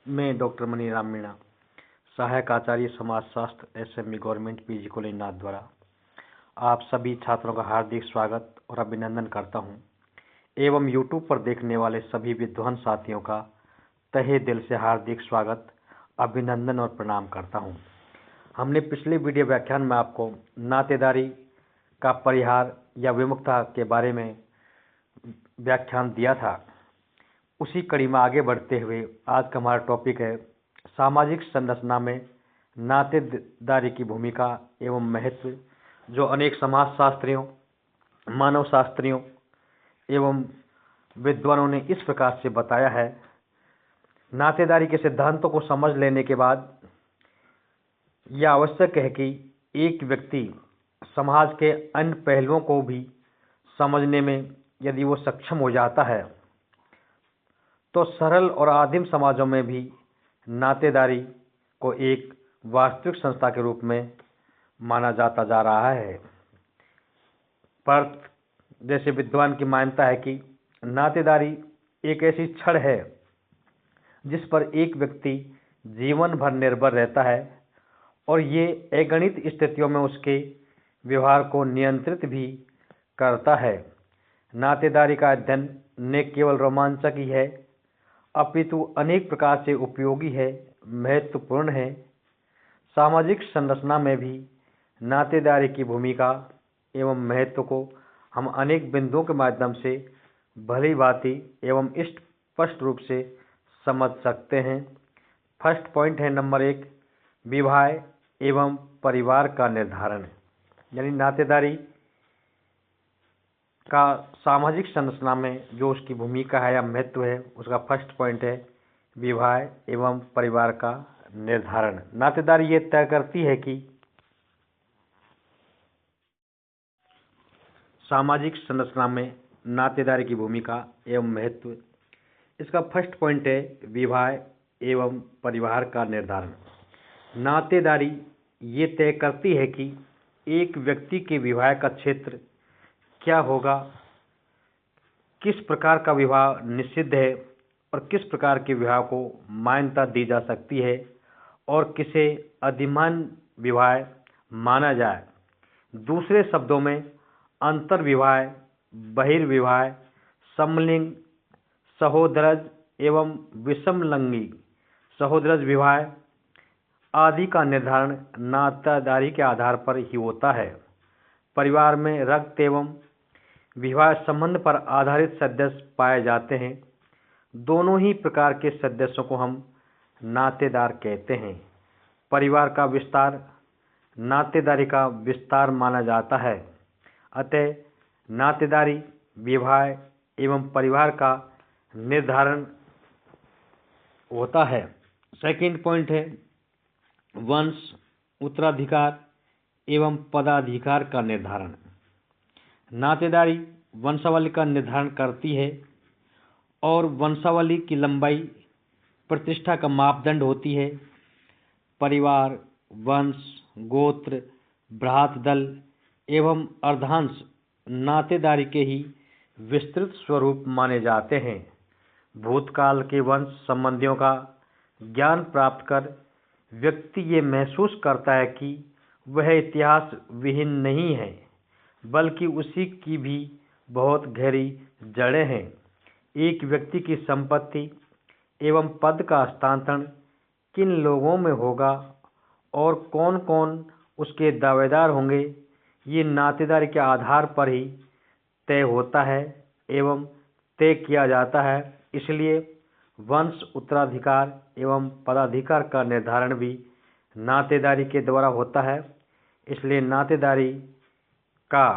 मैं डॉक्टर मनीराम मीणा, सहायक आचार्य समाजशास्त्र एसएमई गवर्नमेंट पीजी कॉलेज नाथ द्वारा आप सभी छात्रों का हार्दिक स्वागत और अभिनंदन करता हूं एवं यूट्यूब पर देखने वाले सभी विद्वान साथियों का तहे दिल से हार्दिक स्वागत, अभिनंदन और प्रणाम करता हूं। हमने पिछले वीडियो व्याख्यान में आपको नातेदारी का परिहार या विमुक्तता के बारे में व्याख्यान दिया था। उसी कड़ी में आगे बढ़ते हुए आज का हमारा टॉपिक है सामाजिक संरचना में नातेदारी की भूमिका एवं महत्व, जो अनेक समाजशास्त्रियों, मानव शास्त्रियों एवं विद्वानों ने इस प्रकार से बताया है। नातेदारी के सिद्धांतों को समझ लेने के बाद यह आवश्यक है कि एक व्यक्ति समाज के अन्य पहलुओं को भी समझने में यदि वो सक्षम हो जाता है तो सरल और आदिम समाजों में भी नातेदारी को एक वास्तविक संस्था के रूप में माना जाता जा रहा है। पर जैसे विद्वान की मान्यता है कि नातेदारी एक ऐसी छड़ है जिस पर एक व्यक्ति जीवन भर निर्भर रहता है और ये अगणित स्थितियों में उसके व्यवहार को नियंत्रित भी करता है। नातेदारी का अध्ययन न केवल रोमांचक ही है अपितु अनेक प्रकार से उपयोगी है, महत्वपूर्ण है। सामाजिक संरचना में भी नातेदारी की भूमिका एवं महत्व को हम अनेक बिंदुओं के माध्यम से भली भांति एवं स्पष्ट रूप से समझ सकते हैं। फर्स्ट पॉइंट है नंबर 1, विवाह एवं परिवार का निर्धारण। यानी नातेदारी का सामाजिक संरचना में जो उसकी भूमिका है या महत्व है, उसका फर्स्ट पॉइंट है विवाह एवं परिवार का निर्धारण। नातेदारी ये तय करती है कि सामाजिक संरचना में नातेदारी की भूमिका एवं महत्व। इसका फर्स्ट पॉइंट है विवाह एवं परिवार का निर्धारण। नातेदारी ये तय करती है कि एक व्यक्ति के विवाह का क्षेत्र क्या होगा, किस प्रकार का विवाह निषिद्ध है और किस प्रकार के विवाह को मान्यता दी जा सकती है और किसे अधिमान्य विवाह माना जाए। दूसरे शब्दों में अंतर्विवाह, बहिर्विवाह, समलिंग, सहोदरज एवं विषमलिंगी सहोदरज विवाह आदि का निर्धारण नातेदारी के आधार पर ही होता है। परिवार में रक्त एवं विवाह संबंध पर आधारित सदस्य पाए जाते हैं। दोनों ही प्रकार के सदस्यों को हम नातेदार कहते हैं। परिवार का विस्तार नातेदारी का विस्तार माना जाता है। अतः नातेदारी विवाह एवं परिवार का निर्धारण होता है। सेकंड पॉइंट है वंश, उत्तराधिकार एवं पदाधिकार का निर्धारण। नातेदारी वंशावली का निर्धारण करती है और वंशावली की लंबाई प्रतिष्ठा का मापदंड होती है। परिवार, वंश, गोत्र, भ्रातृदल एवं अर्धांश नातेदारी के ही विस्तृत स्वरूप माने जाते हैं। भूतकाल के वंश संबंधियों का ज्ञान प्राप्त कर व्यक्ति ये महसूस करता है कि वह इतिहास विहीन नहीं है, बल्कि उसी की भी बहुत गहरी जड़ें हैं। एक व्यक्ति की संपत्ति एवं पद का हस्तांतरण किन लोगों में होगा और कौन कौन उसके दावेदार होंगे, ये नातेदारी के आधार पर ही तय होता है एवं तय किया जाता है। इसलिए वंश, उत्तराधिकार एवं पदाधिकार का निर्धारण भी नातेदारी के द्वारा होता है। इसलिए नातेदारी का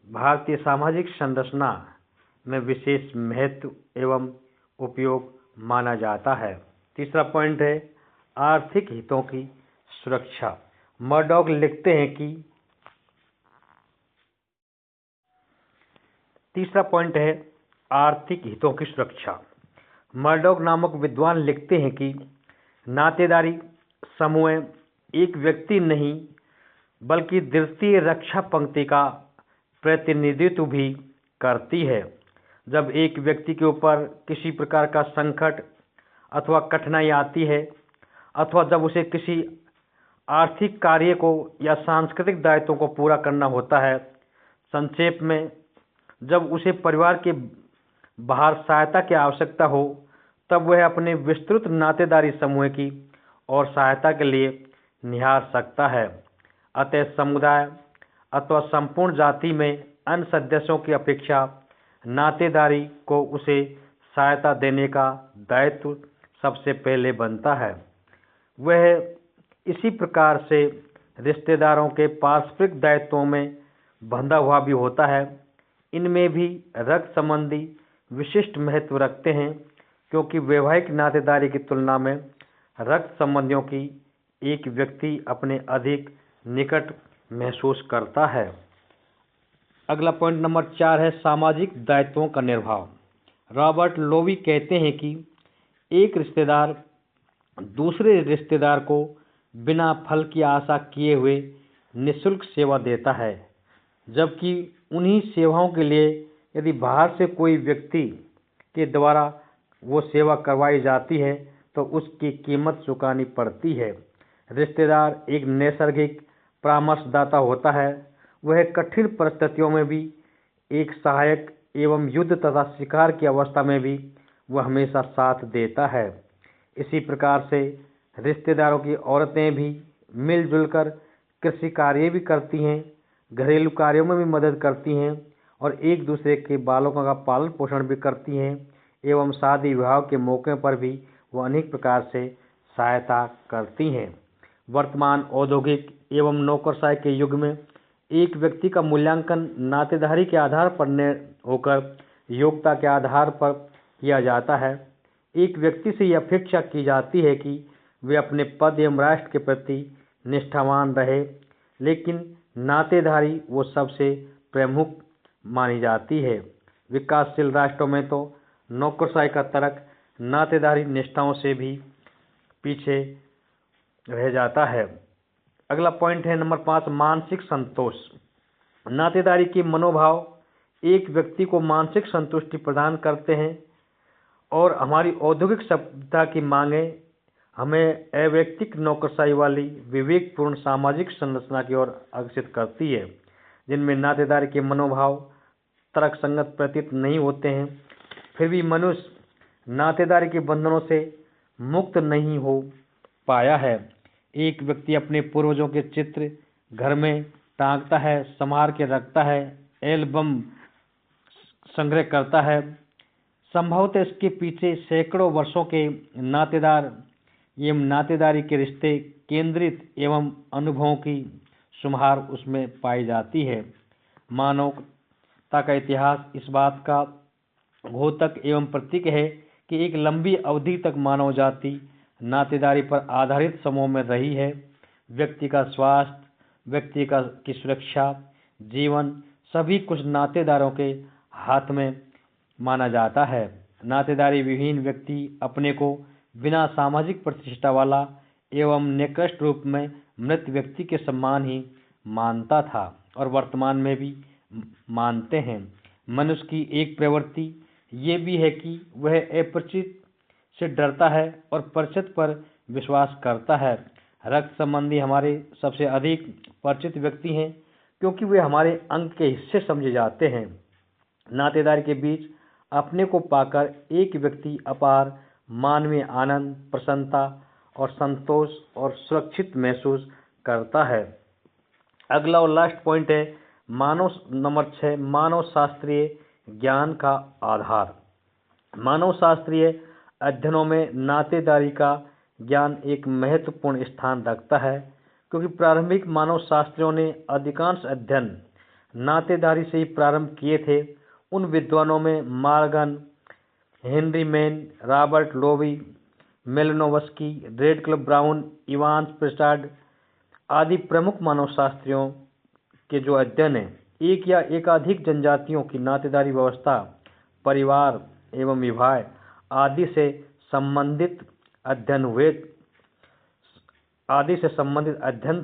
भारतीय सामाजिक संरचना में विशेष महत्व एवं उपयोग माना जाता है। तीसरा पॉइंट है आर्थिक हितों की सुरक्षा। मर्डॉक लिखते हैं कि तीसरा पॉइंट है आर्थिक हितों की सुरक्षा। मर्डॉक नामक विद्वान लिखते हैं कि नातेदारी समूह एक व्यक्ति नहीं बल्कि द्वितीय रक्षा पंक्ति का प्रतिनिधित्व भी करती है। जब एक व्यक्ति के ऊपर किसी प्रकार का संकट अथवा कठिनाई आती है, अथवा जब उसे किसी आर्थिक कार्य को या सांस्कृतिक दायित्वों को पूरा करना होता है। संक्षेप में, जब उसे परिवार के बाहर सहायता की आवश्यकता हो, तब वह अपने विस्तृत नातेदारी समूह की और सहायता के लिए निहार सकता है। अतः समुदाय अथवा संपूर्ण जाति में अन्य सदस्यों की अपेक्षा नातेदारी को उसे सहायता देने का दायित्व सबसे पहले बनता है। वह इसी प्रकार से रिश्तेदारों के पारस्परिक दायित्वों में बंधा हुआ भी होता है। इनमें भी रक्त संबंधी विशिष्ट महत्व रखते हैं, क्योंकि वैवाहिक नातेदारी की तुलना में रक्त संबंधियों की एक व्यक्ति अपने अधिक निकट महसूस करता है। अगला पॉइंट नंबर 4 है सामाजिक दायित्वों का निर्वाह। रॉबर्ट लोवी कहते हैं कि एक रिश्तेदार दूसरे रिश्तेदार को बिना फल की आशा किए हुए निःशुल्क सेवा देता है, जबकि उन्हीं सेवाओं के लिए यदि बाहर से कोई व्यक्ति के द्वारा वो सेवा करवाई जाती है तो उसकी कीमत चुकानी पड़ती है। रिश्तेदार एक नैसर्गिक परामर्शदाता होता है। वह कठिन परिस्थितियों में भी एक सहायक एवं युद्ध तथा शिकार की अवस्था में भी वह हमेशा साथ देता है। इसी प्रकार से रिश्तेदारों की औरतें भी मिलजुल कर कृषि कार्य भी करती हैं, घरेलू कार्यों में भी मदद करती हैं और एक दूसरे के बालकों का पालन पोषण भी करती हैं एवं शादी विवाह के मौके पर भी वह अनेक प्रकार से सहायता करती हैं। वर्तमान औद्योगिक एवं नौकरशाही के युग में एक व्यक्ति का मूल्यांकन नातेदारी के आधार पर न होकर योग्यता के आधार पर किया जाता है। एक व्यक्ति से यह अपेक्षा की जाती है कि वे अपने पद एवं राष्ट्र के प्रति निष्ठावान रहे, लेकिन नातेदारी वो सबसे प्रमुख मानी जाती है। विकासशील राष्ट्रों में तो नौकरशाही का तर्क नातेदारी निष्ठाओं से भी पीछे रह जाता है। अगला पॉइंट है नंबर 5 मानसिक संतोष। नातेदारी के मनोभाव एक व्यक्ति को मानसिक संतुष्टि प्रदान करते हैं और हमारी औद्योगिक सभ्यता की मांगें हमें अवैयक्तिक नौकरशाही वाली विवेकपूर्ण सामाजिक संरचना की ओर अग्रसित करती है, जिनमें नातेदारी के मनोभाव तर्कसंगत प्रतीत नहीं होते हैं। फिर भी मनुष्य नातेदारी के बंधनों से मुक्त नहीं हो पाया है। एक व्यक्ति अपने पूर्वजों के चित्र घर में टांगता है, संभाल के रखता है, एल्बम संग्रह करता है। संभवतः इसके पीछे सैकड़ों वर्षों के नातेदारी के रिश्ते केंद्रित एवं अनुभवों की शुमार उसमें पाई जाती है। मानवता का इतिहास इस बात का घोतक एवं प्रतीक है कि एक लंबी अवधि तक मानव जाति नातेदारी पर आधारित समूह में रही है। व्यक्ति का स्वास्थ्य, व्यक्ति की सुरक्षा, जीवन सभी कुछ नातेदारों के हाथ में माना जाता है। नातेदारी विहीन व्यक्ति अपने को बिना सामाजिक प्रतिष्ठा वाला एवं निकृष्ट रूप में मृत व्यक्ति के समान ही मानता था और वर्तमान में भी मानते हैं। मनुष्य की एक प्रवृत्ति ये भी है कि वह अपरिचित से डरता है और परिचित पर विश्वास करता है। रक्त संबंधी हमारे सबसे अधिक परिचित व्यक्ति हैं, क्योंकि वे हमारे अंग के हिस्से समझे जाते हैं। नातेदारी के बीच अपने को पाकर एक व्यक्ति अपार मानवीय आनंद, प्रसन्नता और संतोष और सुरक्षित महसूस करता है। अगला और लास्ट पॉइंट है नंबर 6 मानव शास्त्रीय ज्ञान का आधार। मानव शास्त्रीय अध्ययनों में नातेदारी का ज्ञान एक महत्वपूर्ण स्थान रखता है, क्योंकि प्रारंभिक मानव शास्त्रियों ने अधिकांश अध्ययन नातेदारी से ही प्रारंभ किए थे। उन विद्वानों में Morgan, Henry Maine, Robert Lowie, Malinowski, Radcliffe Brown, Evans Pritchard आदि प्रमुख मानव शास्त्रियों के जो अध्ययन हैं, एक या एकाधिक जनजातियों की नातेदारी व्यवस्था, परिवार एवं विवाह आदि से संबंधित अध्ययन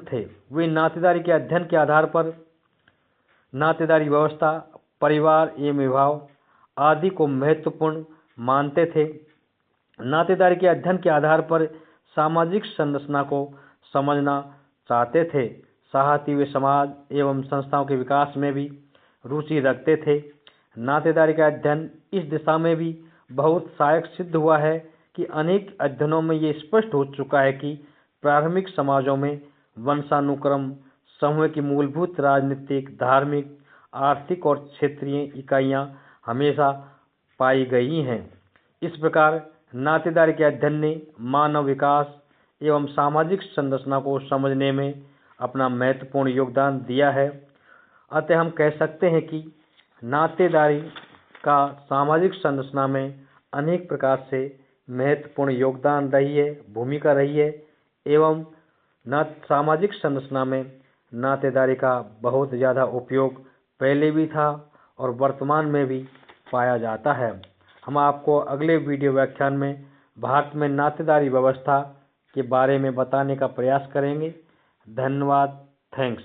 थे। वे नातेदारी के अध्ययन के आधार पर नातेदारी व्यवस्था, परिवार एवं विवाह आदि को महत्वपूर्ण मानते थे। नातेदारी के अध्ययन के आधार पर सामाजिक संरचना को समझना चाहते थे। साथ ही वे समाज एवं संस्थाओं के विकास में भी रुचि रखते थे। नातेदारी का अध्ययन इस दिशा में भी बहुत सहायक सिद्ध हुआ है कि अनेक अध्ययनों में ये स्पष्ट हो चुका है कि प्रारंभिक समाजों में वंशानुक्रम समूह की मूलभूत राजनीतिक, धार्मिक, आर्थिक और क्षेत्रीय इकाइयां हमेशा पाई गई हैं। इस प्रकार नातेदारी के अध्ययन ने मानव विकास एवं सामाजिक संरचना को समझने में अपना महत्वपूर्ण योगदान दिया है। अतः हम कह सकते हैं कि नातेदारी का सामाजिक संरचना में अनेक प्रकार से महत्वपूर्ण योगदान रही है, भूमिका रही है एवं सामाजिक संरचना में नातेदारी का बहुत ज़्यादा उपयोग पहले भी था और वर्तमान में भी पाया जाता है। हम आपको अगले वीडियो व्याख्यान में भारत में नातेदारी व्यवस्था के बारे में बताने का प्रयास करेंगे। धन्यवाद। थैंक्स।